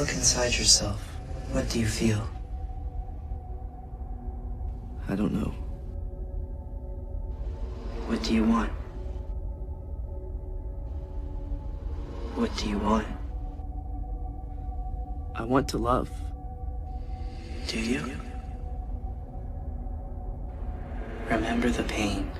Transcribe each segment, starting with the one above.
look inside yourself, what do you feel? I don't know. What do you want? What do you want? I want to love. Do you? Remember the pain.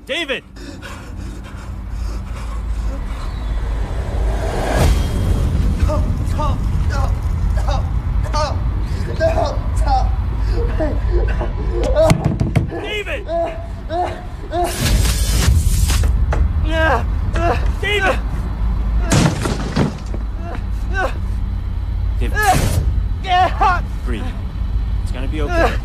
David! David! David! David. Breathe. It's gonna be okay.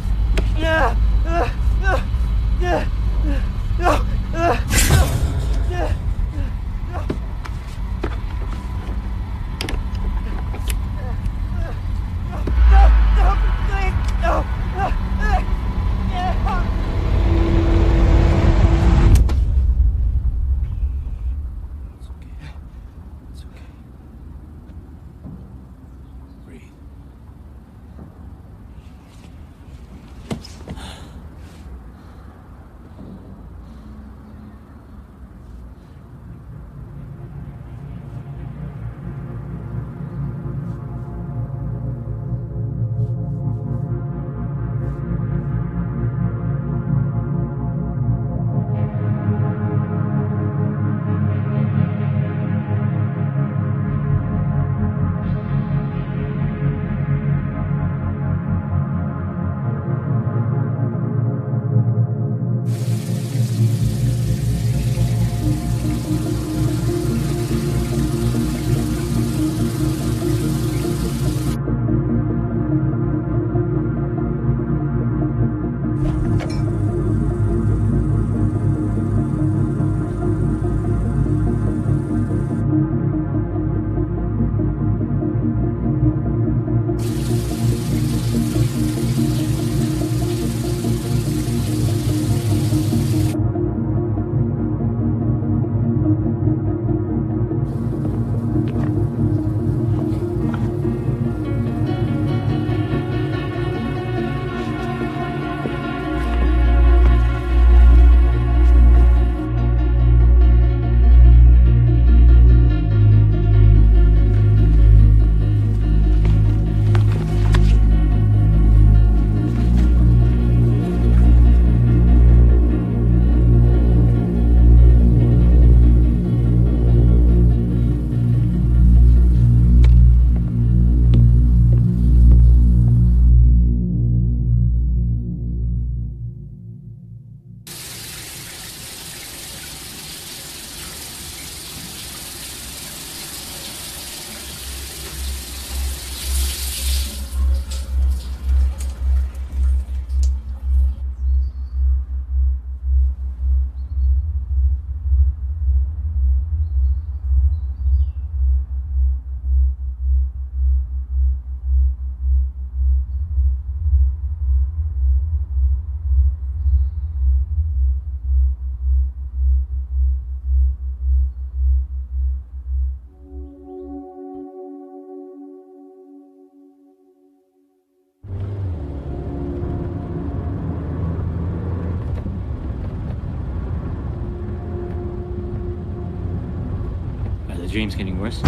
Dream's getting worse.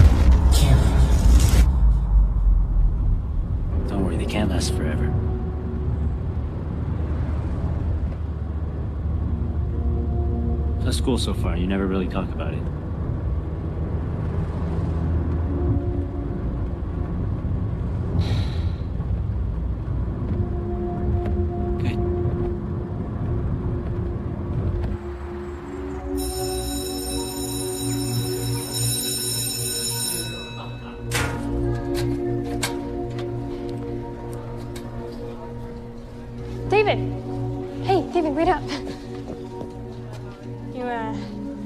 Don't worry, they can't last forever. How's school so far? You never really talk about it.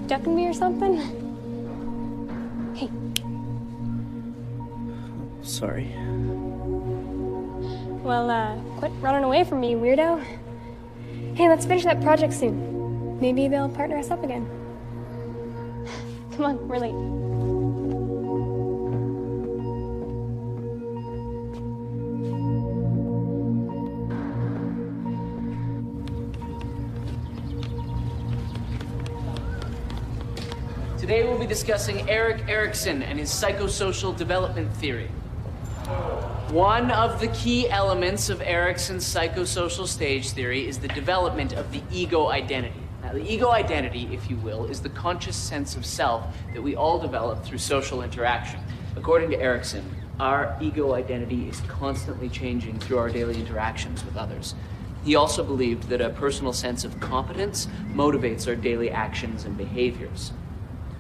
ducking me or something? Hey. Sorry. Well, quit running away from me, weirdo. Hey, let's finish that project soon. Maybe they'll partner us up again. Come on, we're late. Today we'll be discussing Erik Erikson and his psychosocial development theory. One of the key elements of Erikson's psychosocial stage theory is the development of the ego identity. Now, the ego identity, if you will, is the conscious sense of self that we all develop through social interaction. According to Erikson, our ego identity is constantly changing through our daily interactions with others. He also believed that a personal sense of competence motivates our daily actions and behaviors.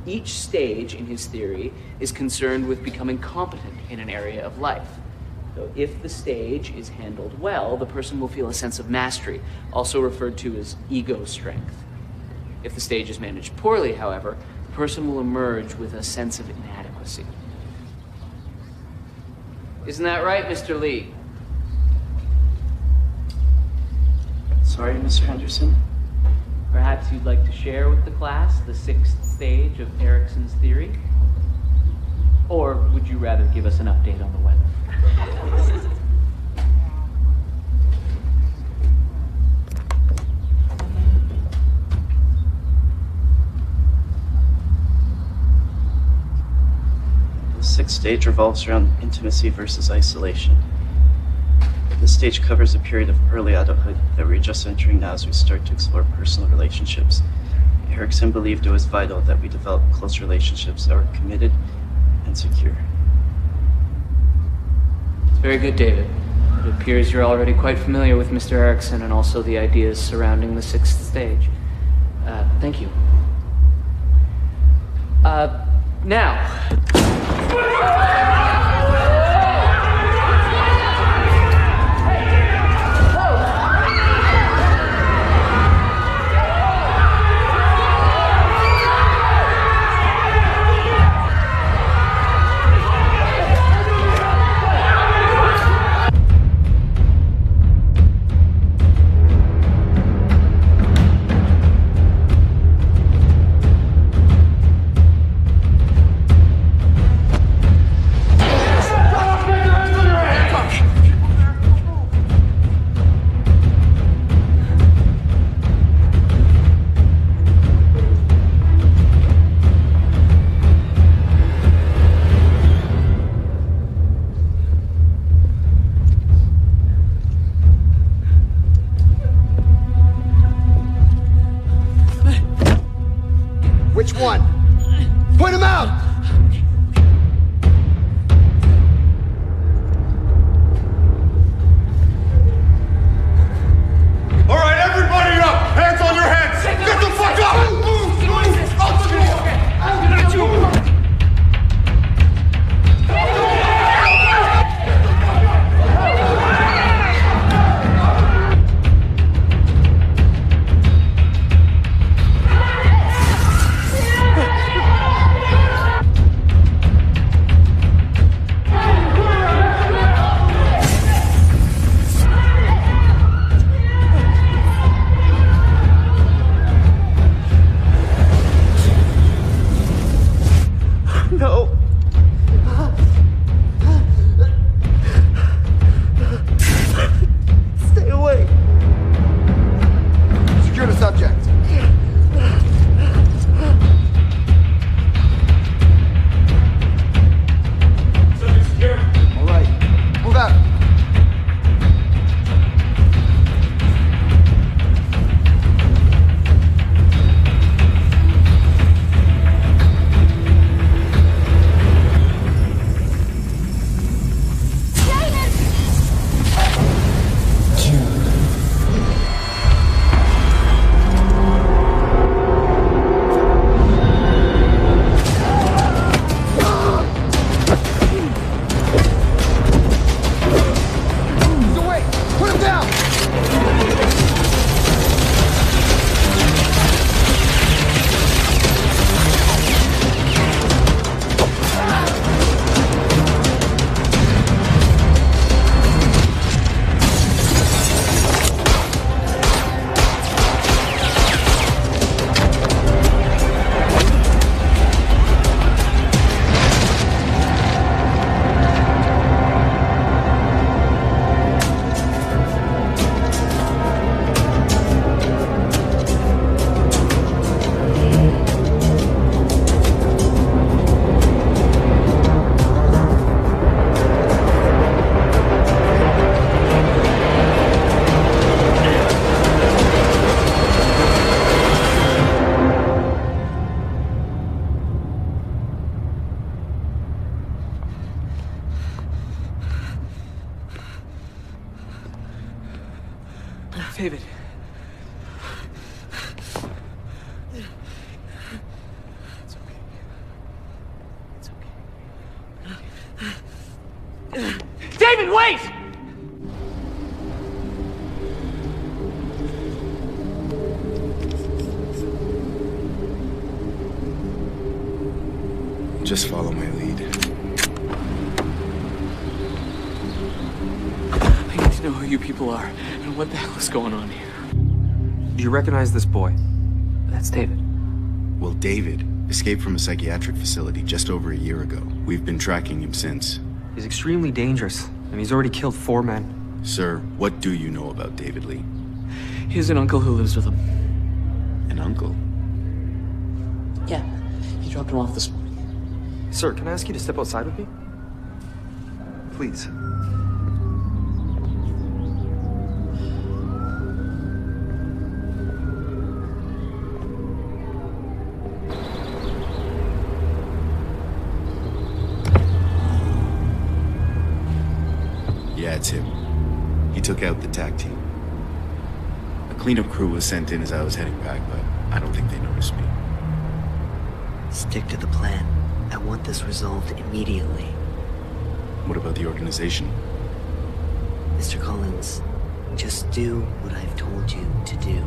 Each stage in his theory is concerned with becoming competent in an area of life. So if the stage is handled well, the person will feel a sense of mastery, also referred to as ego strength. If the stage is managed poorly, however, the person will emerge with a sense of inadequacy. Isn't that right, Mr. Lee? Sorry, Mr. Henderson. Perhaps you'd like to share with the class the 6th stage of Erikson's theory? Or would you rather give us an update on the weather? The 6th stage revolves around intimacy versus isolation. This stage covers a period of early adulthood that we're just entering now as we start to explore personal relationships. Erikson believed it was vital that we develop close relationships that were committed and secure. It's very good, David. It appears you're already quite familiar with Mr. Erikson and also the ideas surrounding the 6th stage. Thank you. Now. Which one? Point him out! All right, everybody up! Hands on your heads! Get the fuck up! David, wait! Just follow my lead. I need to know who you people are and what the hell is going on here. Do you recognize this boy? That's David. Well, David escaped from a psychiatric facility just over a year ago. We've been tracking him since. He's extremely dangerous, and he's already killed 4 men. Sir, what do you know about David Lee? He has an uncle who lives with him. An uncle? Yeah, he dropped him off this morning. Sir, can I ask you to step outside with me? Please. Yeah, it's him. He took out the tag team. A cleanup crew was sent in as I was heading back, but I don't think they noticed me. Stick to the plan. I want this resolved immediately. What about the organization? Mr. Collins, just do what I've told you to do.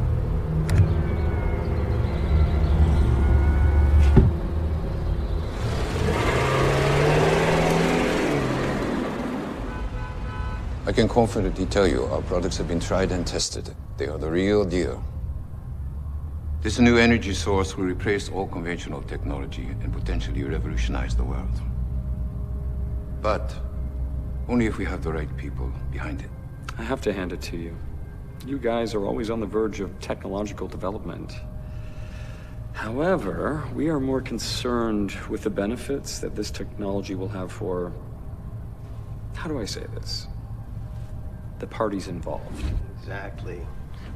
I can confidently tell you our products have been tried and tested. They are the real deal. This new energy source will replace all conventional technology and potentially revolutionize the world. But only if we have the right people behind it. I have to hand it to you. You guys are always on the verge of technological development. However, we are more concerned with the benefits that this technology will have for... how do I say this? The parties involved. Exactly.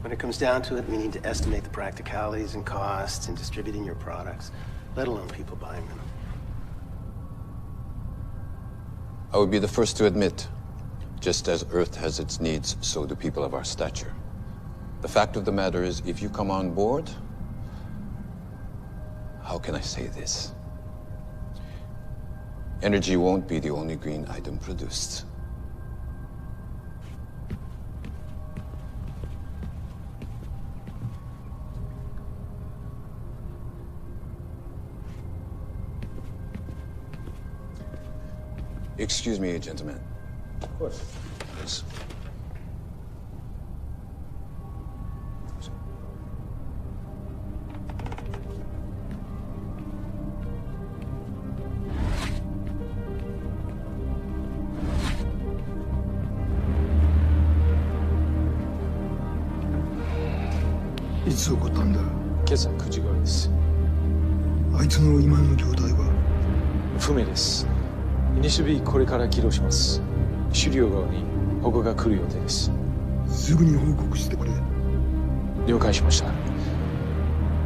When it comes down to it, we need to estimate the practicalities and costs in distributing your products, let alone people buying them. I would be the first to admit, just as Earth has its needs, so do people of our stature. The fact of the matter is, if you come on board, how can I say this? Energy won't be the only green item produced. Excuse me, gentlemen. Of course. Yes.いつ起こったんだ？今朝9時頃です。あいつの今の状態は？不明です。イニシビこれから起動します。狩猟側に保護が来る予定です。すぐに報告してくれ。了解しました。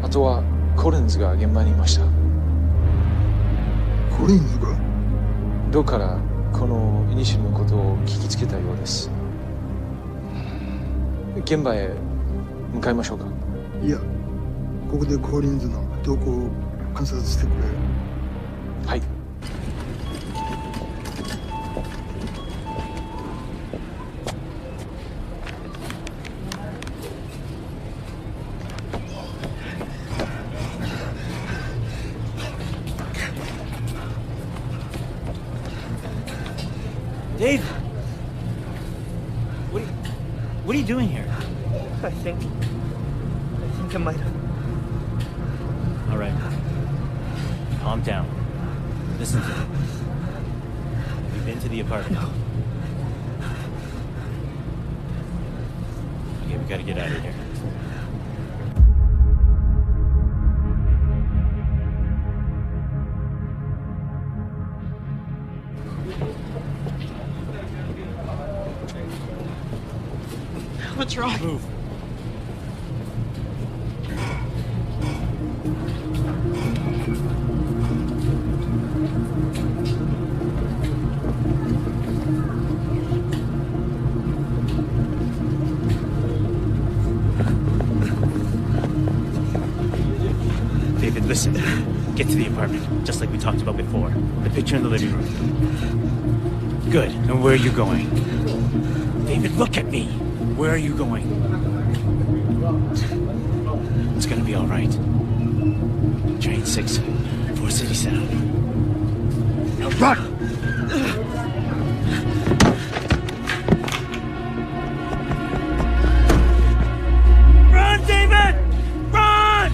あとはコリンズが現場にいました。コリンズが？どっからこのイニシビのことを聞きつけたようです。現場へ向かいましょうか。いや、ここでコリンズの動向を観察してくれ。はい。Dave! What are you doing here? I think I might have. All right. Calm down. Listen to me. Have you been to the apartment? No. Okay, we gotta get out of here. What's wrong? Move. David, listen. Get to the apartment, just like we talked about before. The picture in the living room. Good. And where are you going? David, look at me. Where are you going? It's gonna be all right. Train 6, 4 City Sound. Now run! Run, David! Run!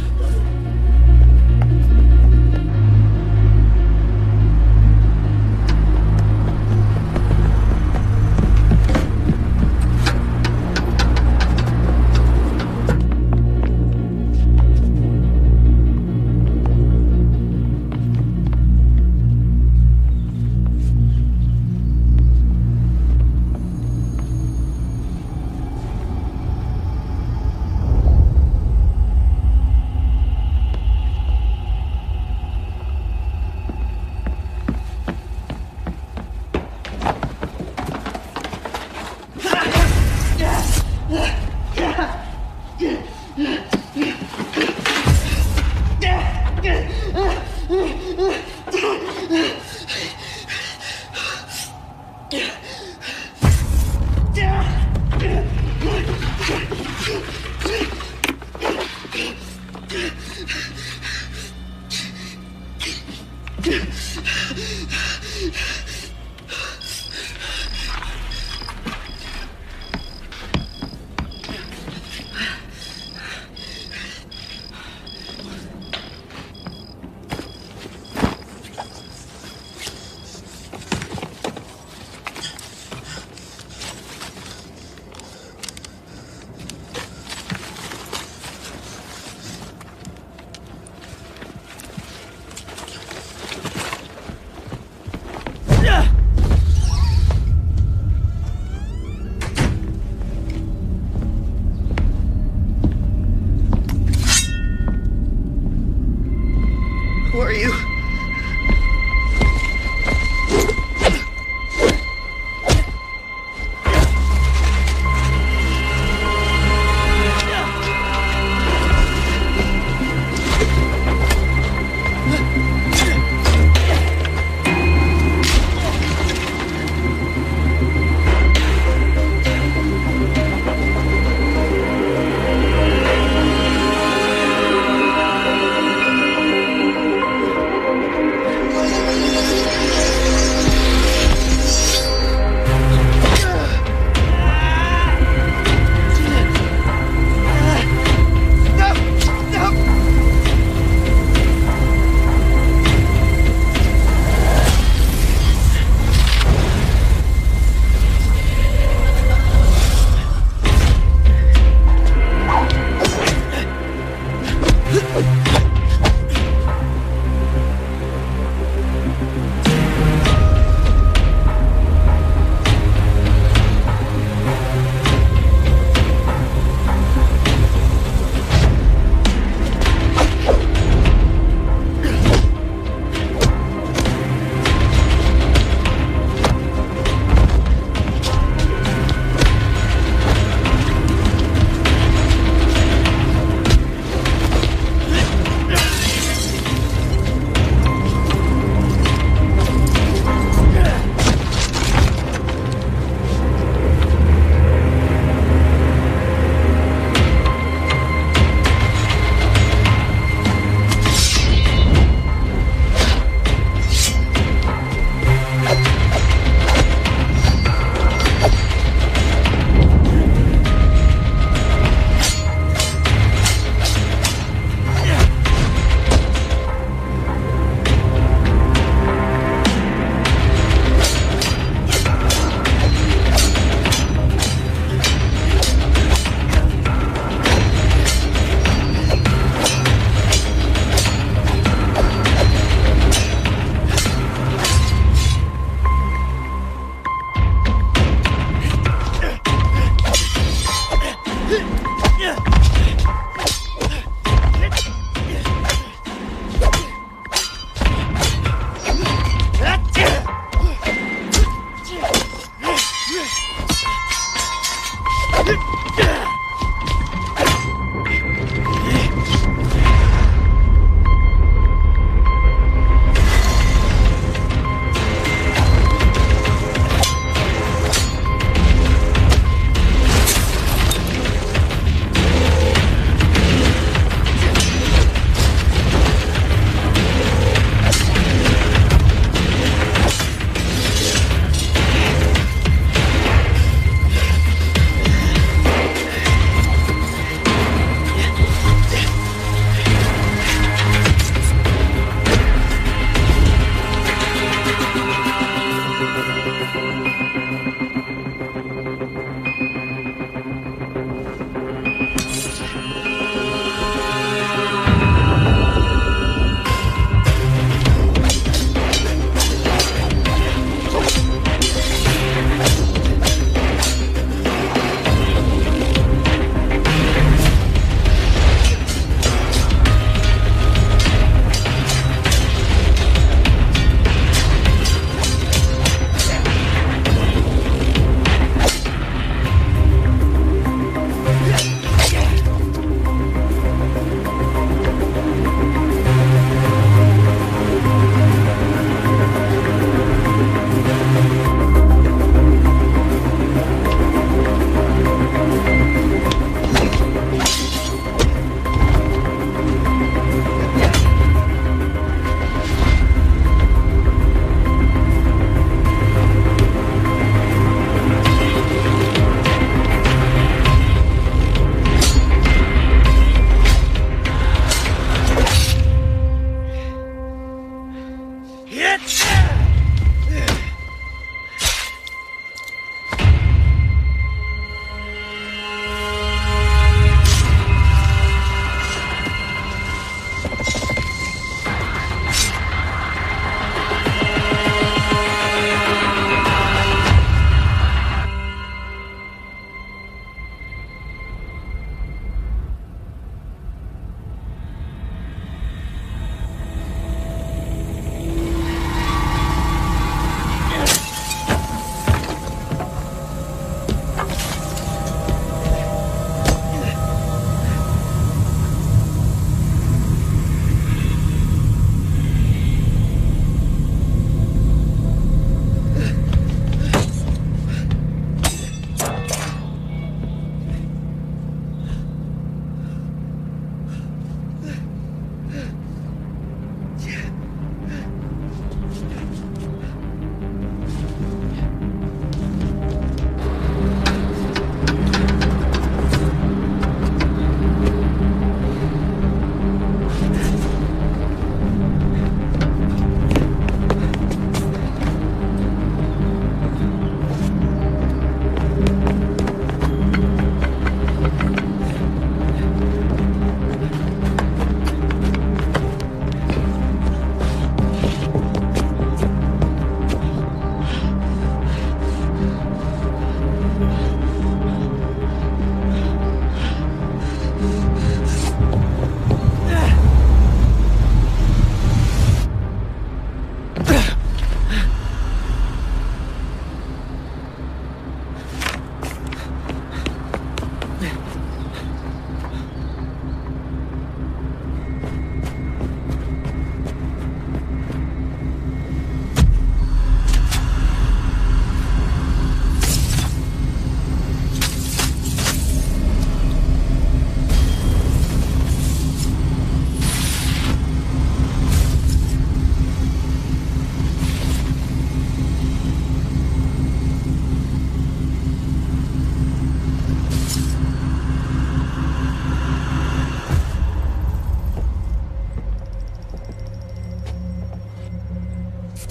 Who are you?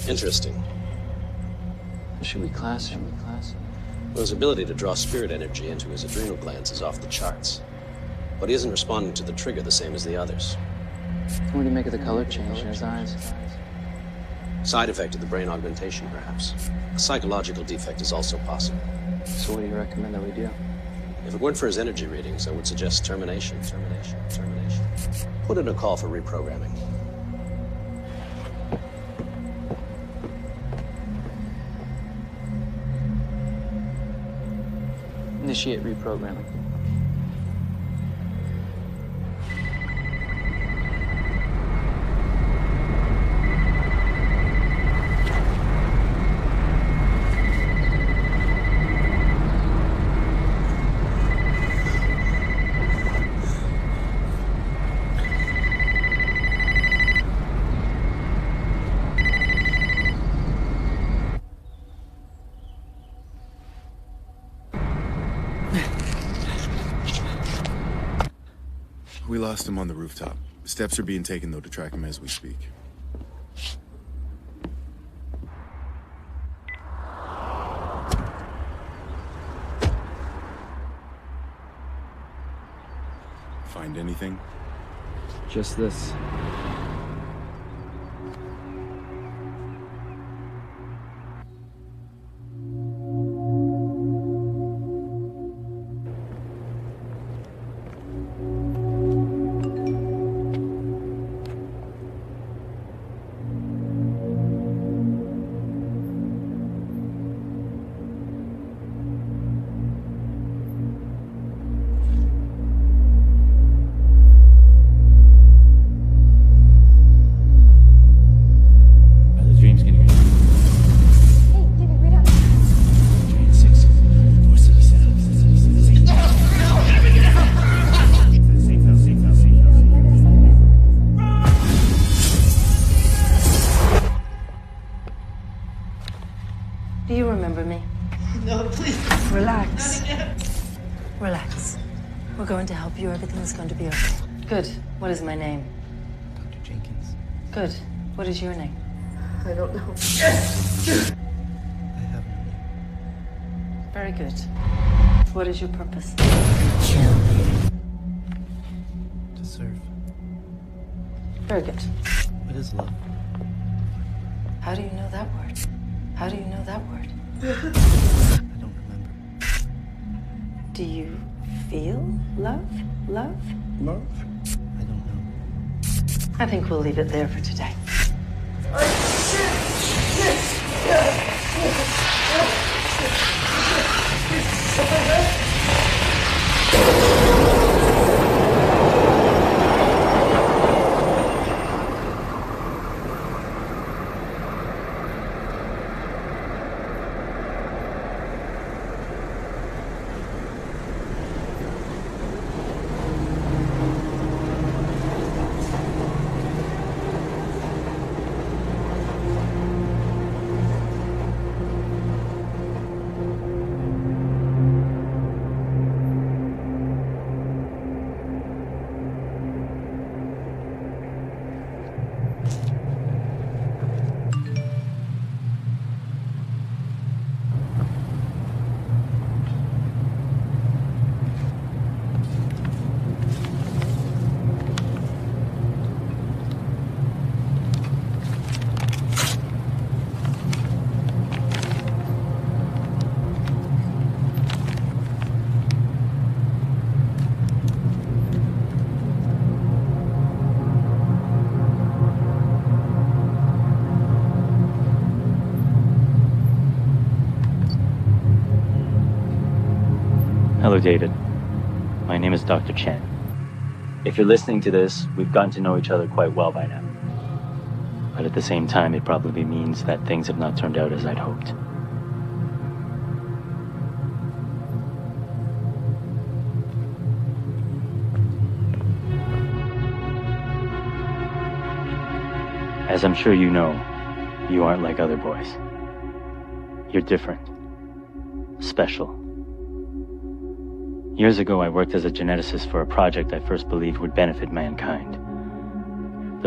Interesting. Should we class him? Well, his ability to draw spirit energy into his adrenal glands is off the charts. But he isn't responding to the trigger the same as the others. What do you make of the color change in his eyes? Side effect of the brain augmentation, perhaps. A psychological defect is also possible. So what do you recommend that we do? If it weren't for his energy readings, I would suggest termination. Put in a call for reprogramming. Initiate reprogramming. We lost him on the rooftop. Steps are being taken, though, to track him as we speak. Find anything? Just this. Do you remember me? No, please. Relax. Relax. We're going to help you. Everything's going to be okay. Good. What is my name? Dr. Jenkins. Good. What is your name? I don't know. I have no name. Very good. What is your purpose? To serve. Very good. What is love? How do you know that word? How do you know that word? I don't remember. Do you feel love? Love? Love? I don't know. I think we'll leave it there for today. Hello, David. My name is Dr. Chen. If you're listening to this, we've gotten to know each other quite well by now. But at the same time, it probably means that things have not turned out as I'd hoped. As I'm sure you know, you aren't like other boys. You're different. Special. Years ago, I worked as a geneticist for a project I first believed would benefit mankind.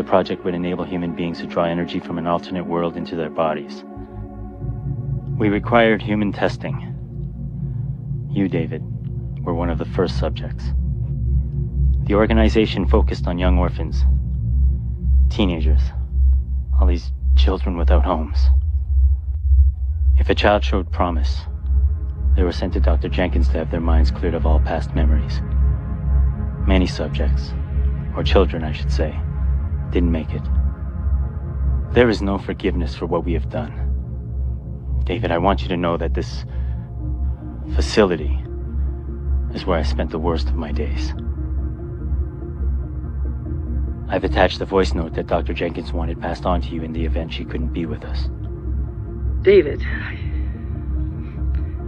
the project would enable human beings to draw energy from an alternate world into their bodies. We required human testing. You, David, were one of the first subjects. The organization focused on young orphans, teenagers, all these children without homes. If a child showed promise, they were sent to Dr. Jenkins to have their minds cleared of all past memories. Many subjects, or children I should say, didn't make it. There is no forgiveness for what we have done. David, I want you to know that this facility is where I spent the worst of my days. I've attached the voice note that Dr. Jenkins wanted passed on to you in the event she couldn't be with us. David.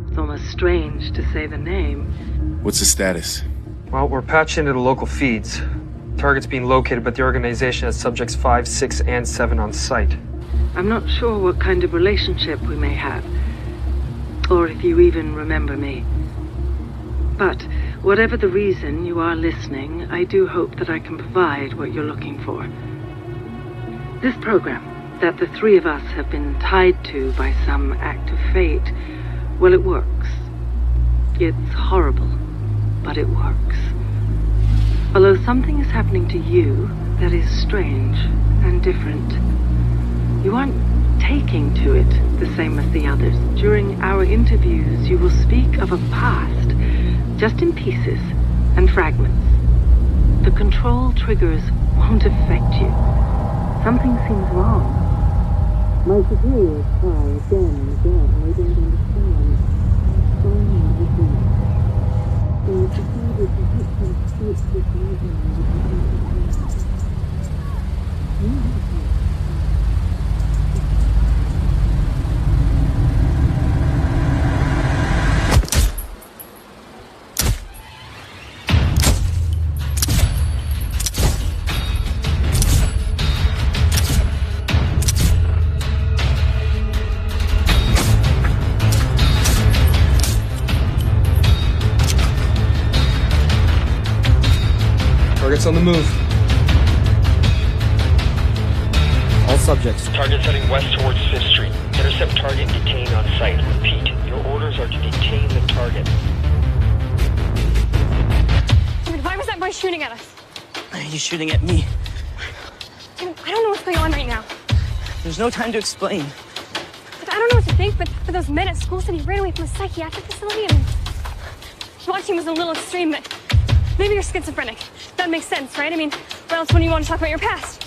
It's almost strange to say the name. What's the status? Well, we're patched into the local feeds. Target's being located, but the organization has subjects 5, 6, and 7 on site. I'm not sure what kind of relationship we may have, or if you even remember me. But whatever the reason you are listening, I do hope that I can provide what you're looking for. This program that the three of us have been tied to by some act of fate, well, it works. It's horrible, but it works. Although something is happening to you that is strange and different. You aren't taking to it the same as the others. During our interviews, you will speak of a past, just in pieces and fragments. The control triggers won't affect you. Something seems wrong. My superiors try again and again. They don't understand. They decided to hit some state with Target's on the move. All subjects. Target's heading west towards 5th Street. Intercept target and detain on site. Repeat, your orders are to detain the target. David, why was that boy shooting at us? He's shooting at me. David, I don't know what's going on right now. There's no time to explain. Like, I don't know what to think, but those men at school said he ran away from a psychiatric facility. I mean, watching was a little extreme, but maybe you're schizophrenic. That makes sense, right? I mean, or else when you want to talk about your past?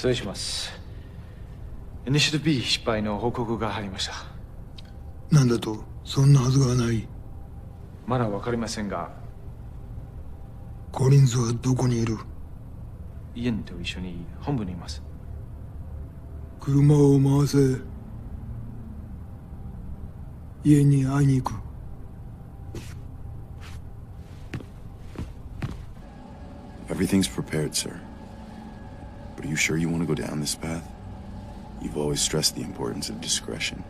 失礼します。イニシティブ B 失敗の報告が入りました。なんだと、そんなはずがない。まだわかりませんが、コリンズはどこにいる？イエンと一緒に本部にいます。車を回せ。家に会いに行く。Everything's prepared, sir. But are you sure you want to go down this path? You've always stressed the importance of discretion.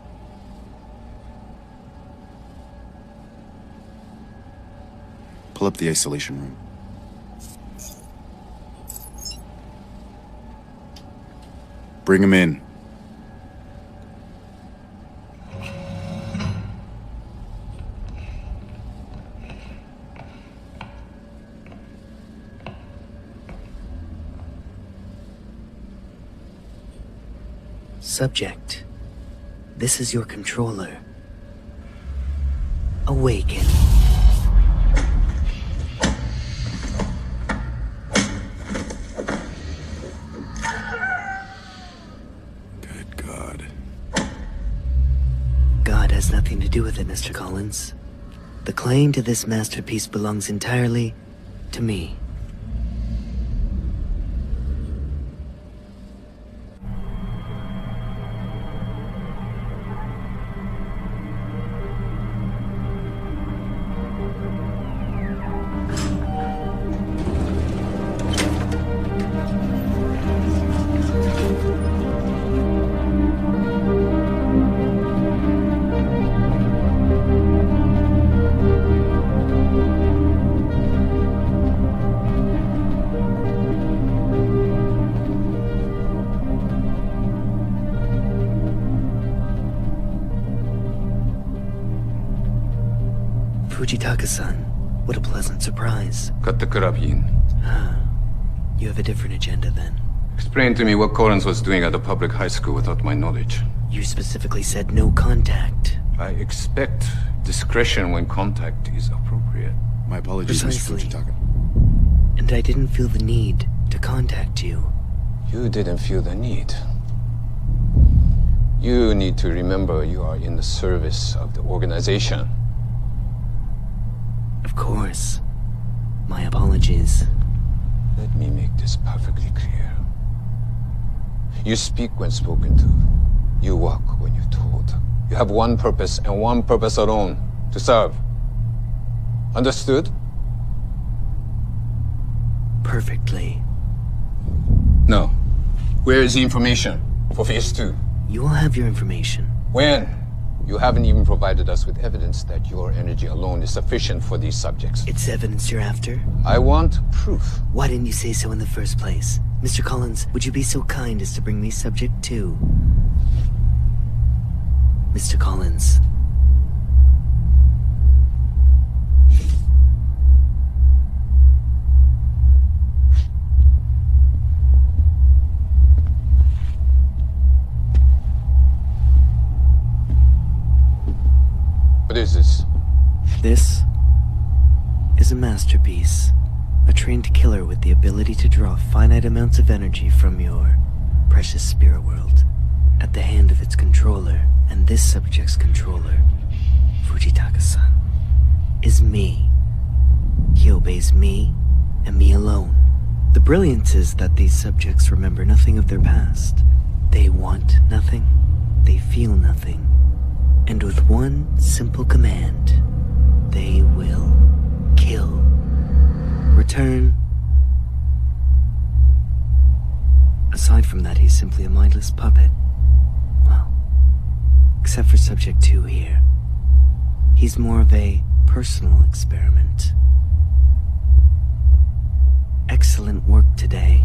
Pull up the isolation room. Bring him in. Subject, this is your controller. Awaken. Good God. God has nothing to do with it, Mr. Collins. The claim to this masterpiece belongs entirely to me. Fujitaka-san, what a pleasant surprise. Cut the carabine. You have a different agenda then. Explain to me what Collins was doing at a public high school without my knowledge. You specifically said no contact. I expect discretion when contact is appropriate. My apologies, Precisely. Mr. Fujitaka. And I didn't feel the need to contact you. You didn't feel the need. You need to remember you are in the service of the organization. Of course. My apologies. Let me make this perfectly clear. You speak when spoken to. You walk when you're told. You have one purpose and one purpose alone: to serve. Understood? Perfectly. No. Where is the information for Phase 2? You will have your information. When? You haven't even provided us with evidence that your energy alone is sufficient for these subjects. It's evidence you're after? I want proof. Why didn't you say so in the first place? Mr. Collins, would you be so kind as to bring me subject 2? Mr. Collins. What is this? This is a masterpiece. A trained killer with the ability to draw finite amounts of energy from your precious spirit world at the hand of its controller. And this subject's controller, Fujitaka-san, is me. He obeys me and me alone. The brilliance is that these subjects remember nothing of their past. They want nothing. They feel nothing. And with one simple command, they will kill. Return. Aside from that, he's simply a mindless puppet. Well, except for Subject 2 here. He's more of a personal experiment. Excellent work today.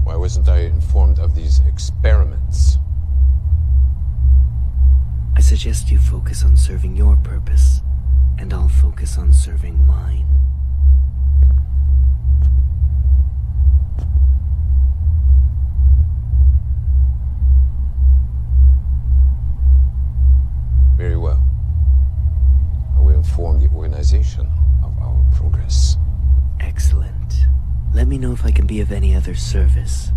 Why wasn't I informed of these experiments? I suggest you focus on serving your purpose, and I'll focus on serving mine. Very well. I will inform the organization of our progress. Excellent. Let me know if I can be of any other service.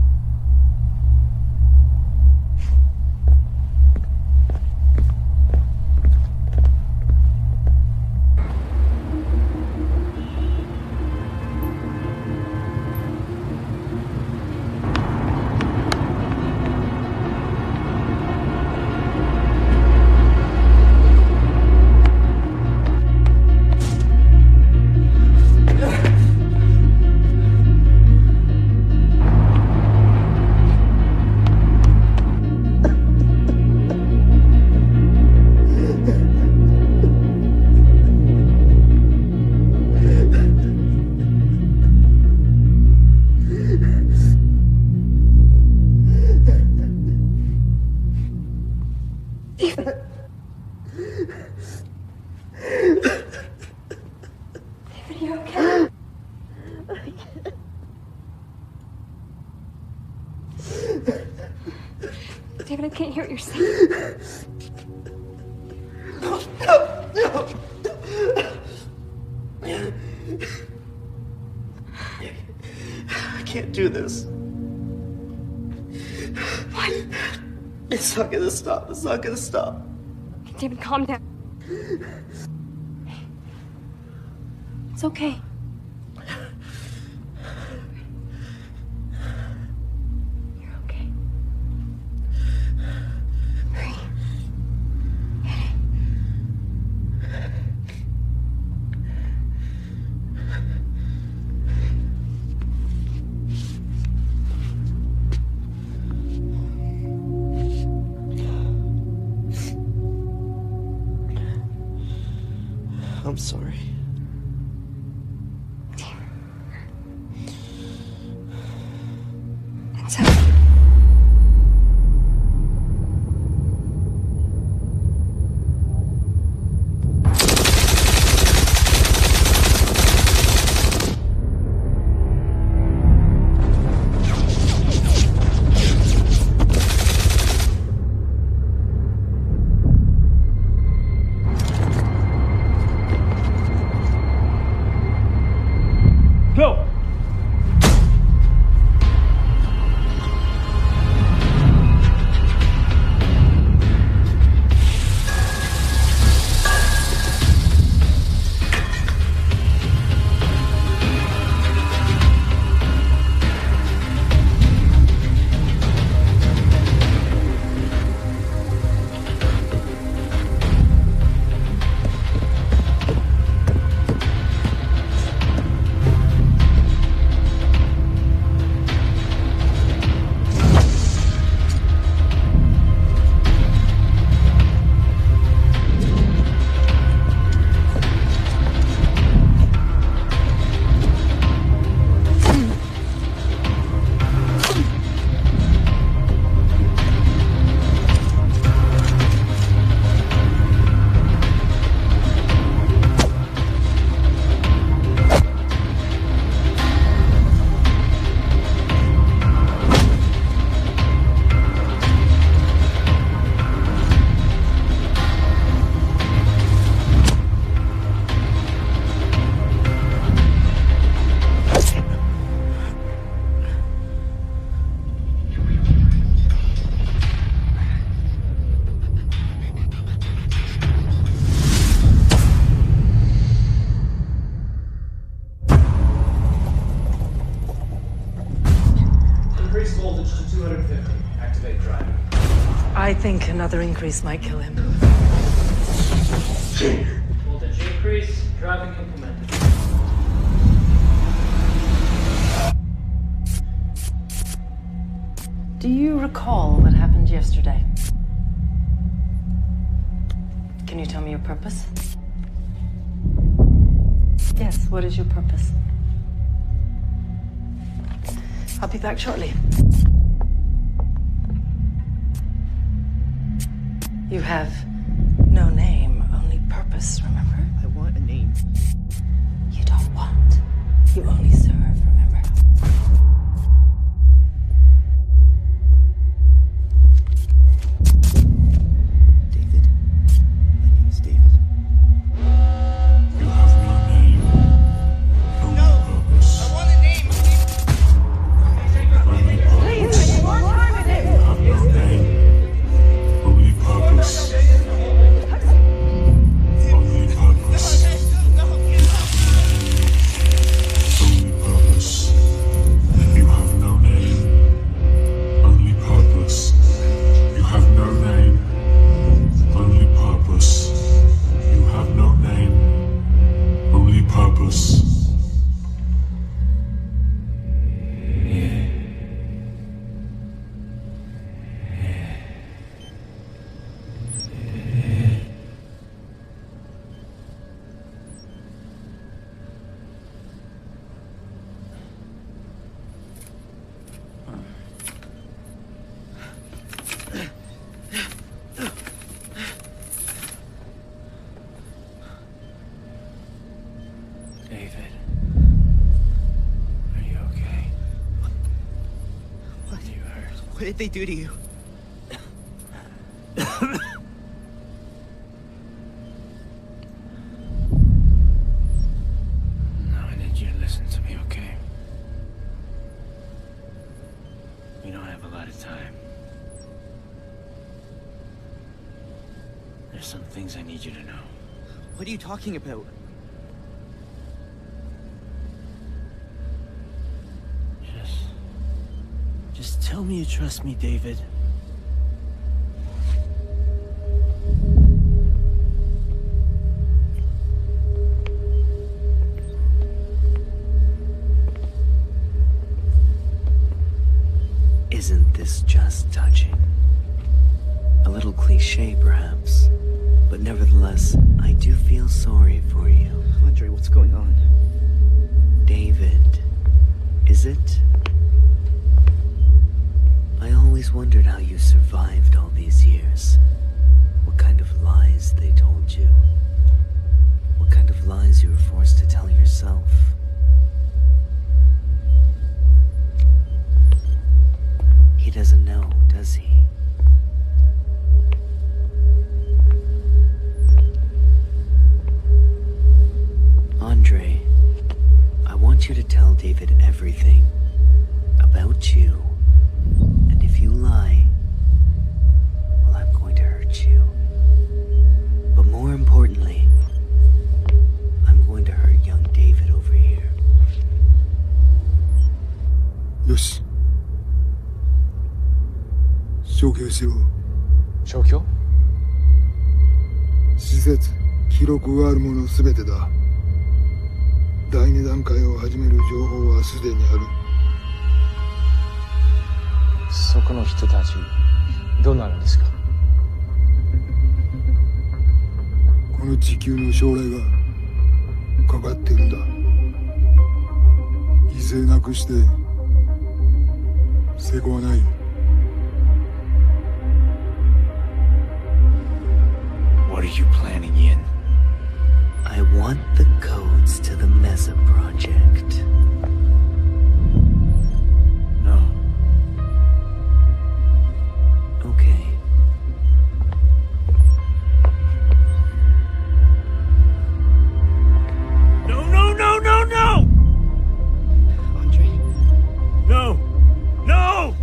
David, I can't hear what you're saying. No. I can't do this. What? It's not gonna stop. It's not gonna stop. David, calm down. It's okay. You're okay. Breathe. I'm sorry. It's okay. Go! Increase voltage to 250. Activate drive. I think another increase might kill him. Voltage increase. Driving implemented. Do you recall what happened yesterday? Can you tell me your purpose? Yes, what is your purpose? I'll be back shortly. You have no name, only purpose, remember? I want a name. You don't want. You only serve, remember? David. My name is David. You have no name. No purpose. I want a name. did they do to you? No, I need you to listen to me, okay? We don't have a lot of time. There's some things I need you to know. What are you talking about? Just tell me you trust me, David. Isn't this just touching? A little cliche, perhaps, but nevertheless, I do feel sorry for you. Andre, what's going on? David, is it? I always wondered how you survived all these years. What kind of lies they told you. What kind of lies you were forced to tell yourself. He doesn't know, does he? Andre, I want you to tell David everything about you. And if you lie, well, I'm going to hurt you. But more importantly, I'm going to hurt young David over here. よし。消去しろ。消去？施設、記録があるものすべてだ。第二段階を始める情報はすでにある。そこの人たち、どうなるんですか？この地球の将来がかかってるんだ。犠牲なくして成功はない。What are you planning, Yin? I want the codes to the Mesa project. No. Okay. No, no, no, no, no! Andre. No! No!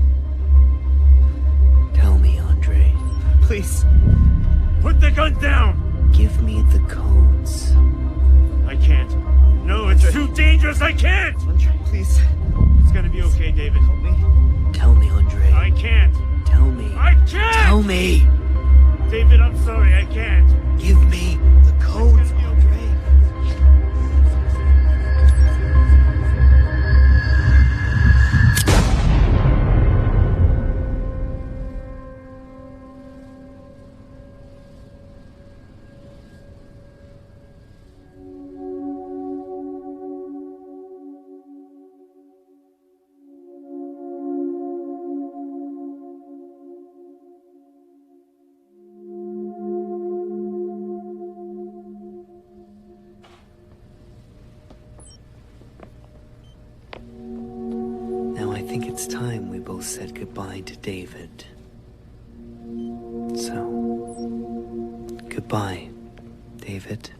Tell me, Andre. Please. Put the gun down! Give me the codes. I can't. No, it's too dangerous. I can't! Andre, please. It's gonna be okay, David. Help me. Tell me, Andre. I can't. Tell me. I can't! Tell me! David, I'm sorry. I can't. Give me the codes, Andre. Now I think it's time we both said goodbye to David. So, goodbye, David.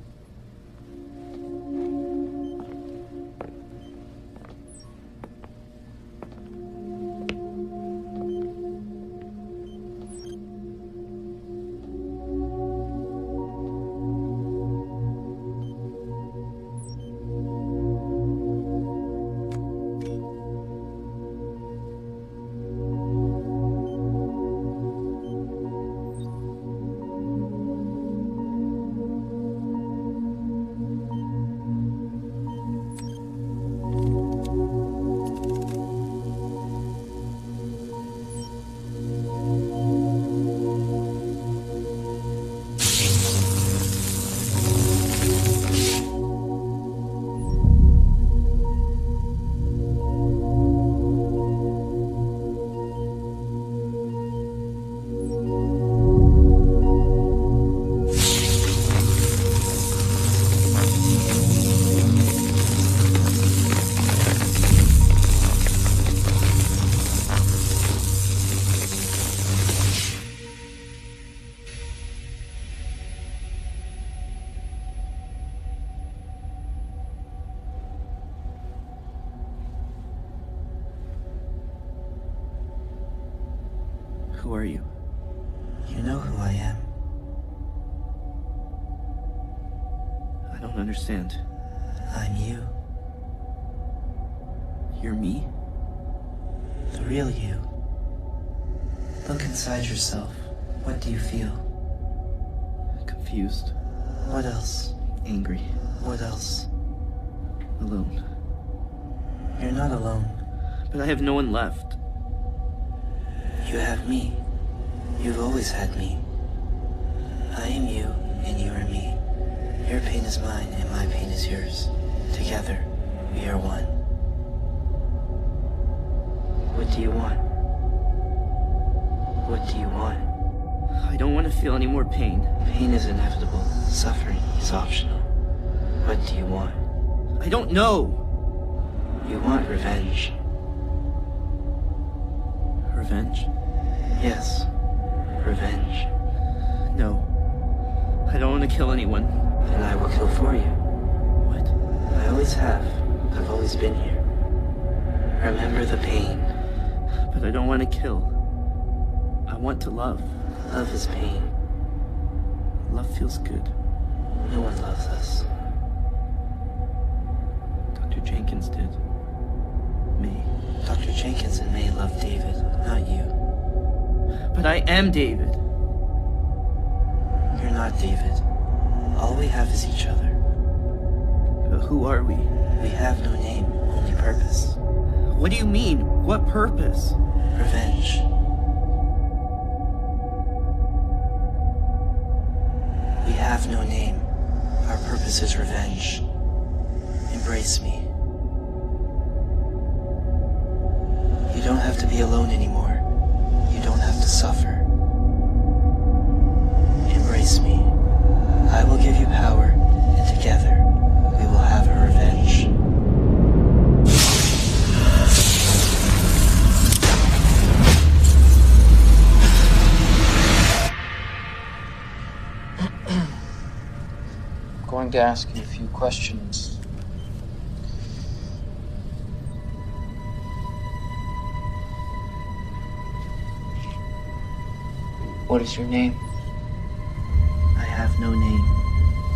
Who are you? You know who I am. I don't understand. I'm you. You're me? The real you. Look inside yourself. What do you feel? Confused. What else? Angry. What else? Alone. You're not alone. But I have no one left. You have me. You've always had me. I am you, and you are me. Your pain is mine, and my pain is yours. Together, we are one. What do you want? What do you want? I don't want to feel any more pain. Pain is inevitable. Suffering is optional. What do you want? I don't know. You want revenge. Revenge? Yes. Revenge. No. I don't want to kill anyone. Then I will kill for you. What? I always have. I've always been here. Remember the pain. But I don't want to kill. I want to love. Love is pain. Love feels good. No one loves us. Dr. Jenkins did. May. Dr. Jenkins and May loved David, not you. But I am David. You're not David. All we have is each other. But who are we? We have no name, only purpose. What do you mean? What purpose? Revenge. We have no name. Our purpose is revenge. Embrace me. You don't have to be alone anymore. You don't have to suffer. Embrace me. I will give you power, and together, we will have a revenge. I'm going to ask you a few questions. What is your name? I have no name,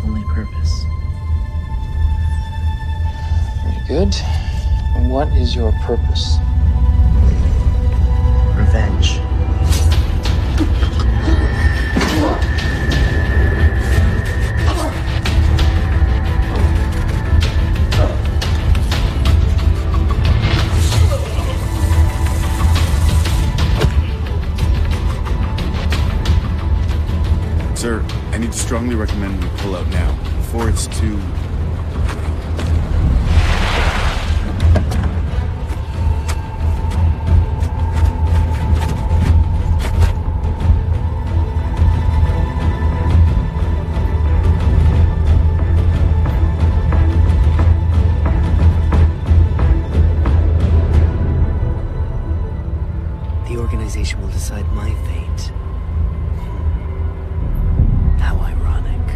only purpose. Very good. And what is your purpose? Revenge. Sir, I need to strongly recommend we pull out now, before it's too... The organization will decide my fate. How ironic.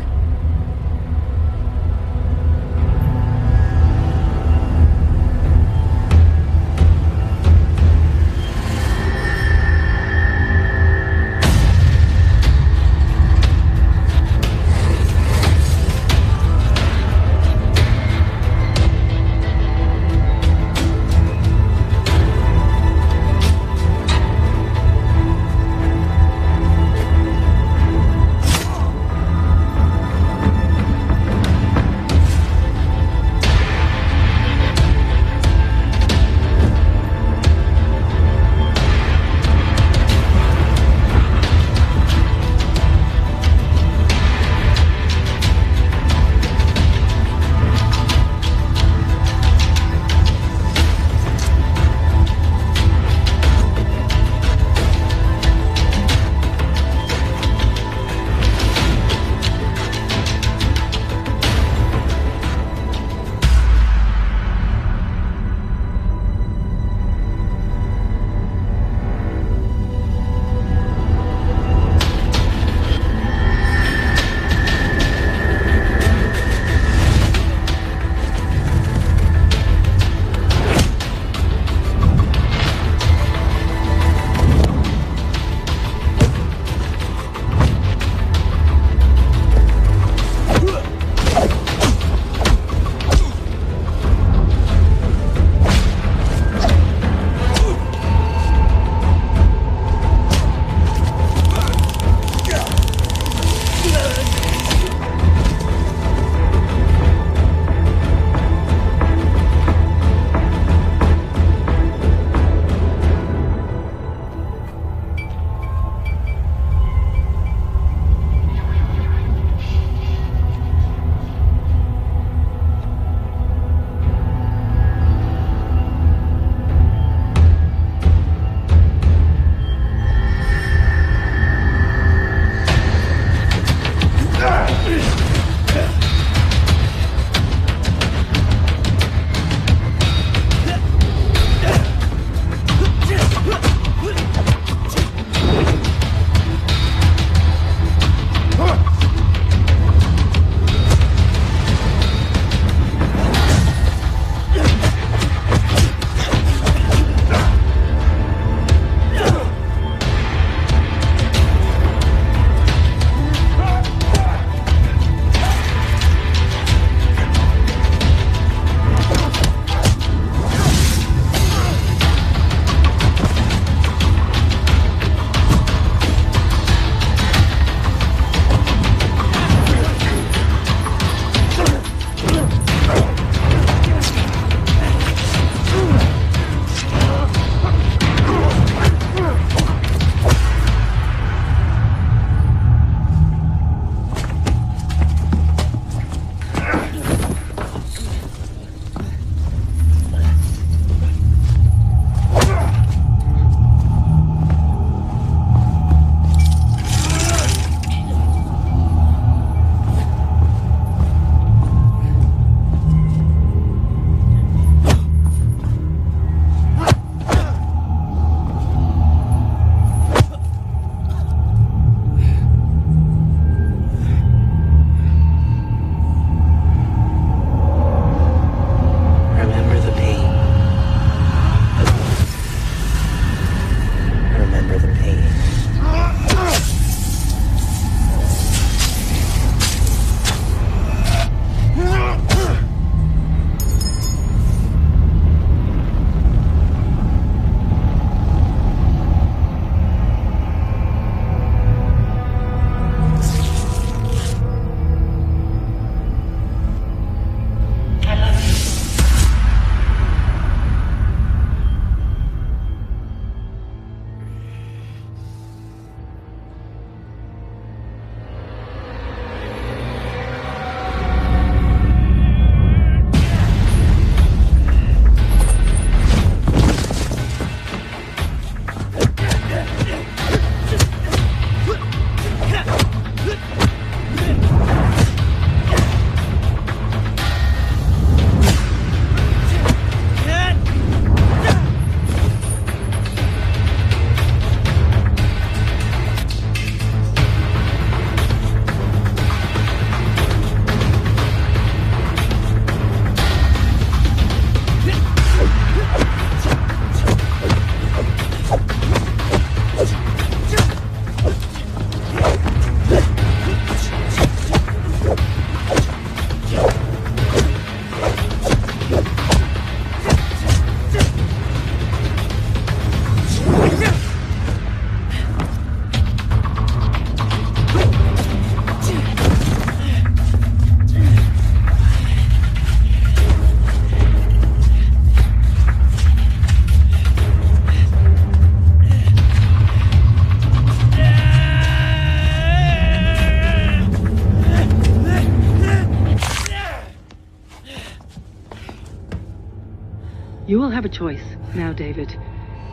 You will have a choice now, David.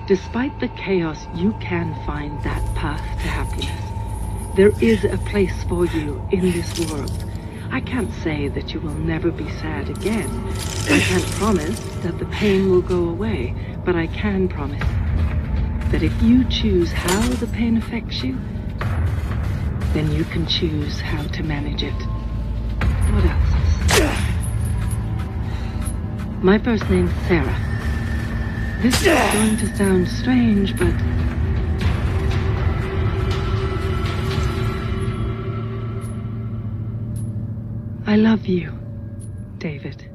Despite the chaos, you can find that path to happiness. There is a place for you in this world. I can't say that you will never be sad again. I can't promise that the pain will go away, but I can promise that if you choose how the pain affects you, then you can choose how to manage it. What else? My first name's Sarah. This is going to sound strange, but I love you, David.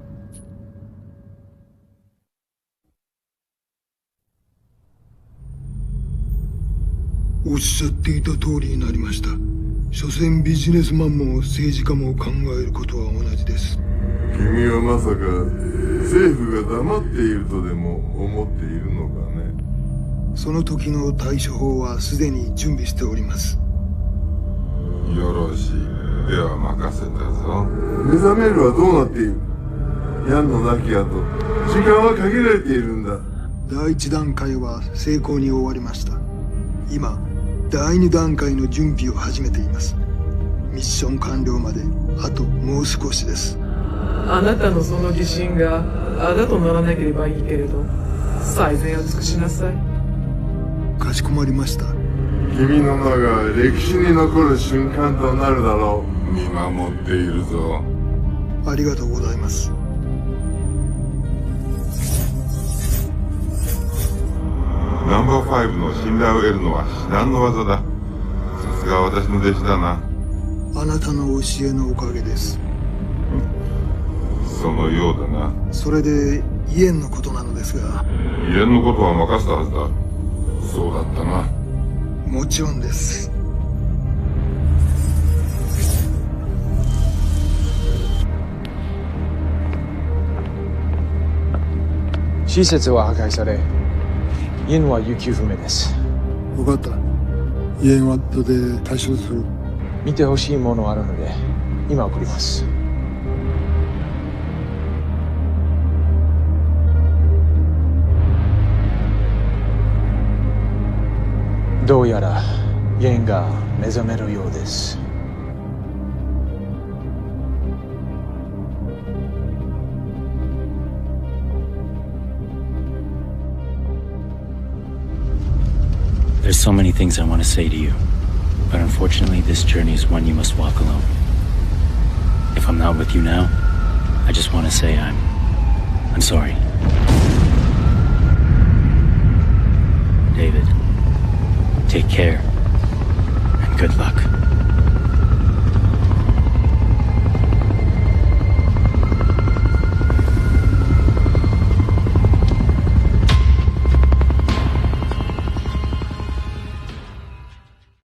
おっしゃっていた通りになりました。所詮ビジネスマンも政治家も考えることは同じです。君はまさか政府が黙っているとでも思っているのかね。その時の対処法はすでに準備しております。よろしい。では任せたぞ。目覚めるはどうなっている？ヤンの亡き後、時間は限られているんだ。第一段階は成功に終わりました。今、第二段階の準備を始めています。ミッション完了まであともう少しです。あなたのその疑心があだとならなければいいけれど、最善を尽くしなさい。かしこまりました。君の名が歴史に残る瞬間となるだろう。見守っているぞ。ありがとうございます。ナンバー5の信頼を得るのは至難の技だ。さすが私の弟子だな。あなたの教えのおかげです。そのようだな。それでイエンのことなのですが。イエンのことは任せたはずだ。そうだったな。もちろんです。施設は破壊され、イエンは行方不明です。分かった。イエンは後で対処する。見てほしいものあるので、今送ります。どうやらイエンが目覚めるようです。There's so many things I want to say to you, but unfortunately this journey is one you must walk alone. If I'm not with you now, I just want to say I'm sorry. David, take care and good luck.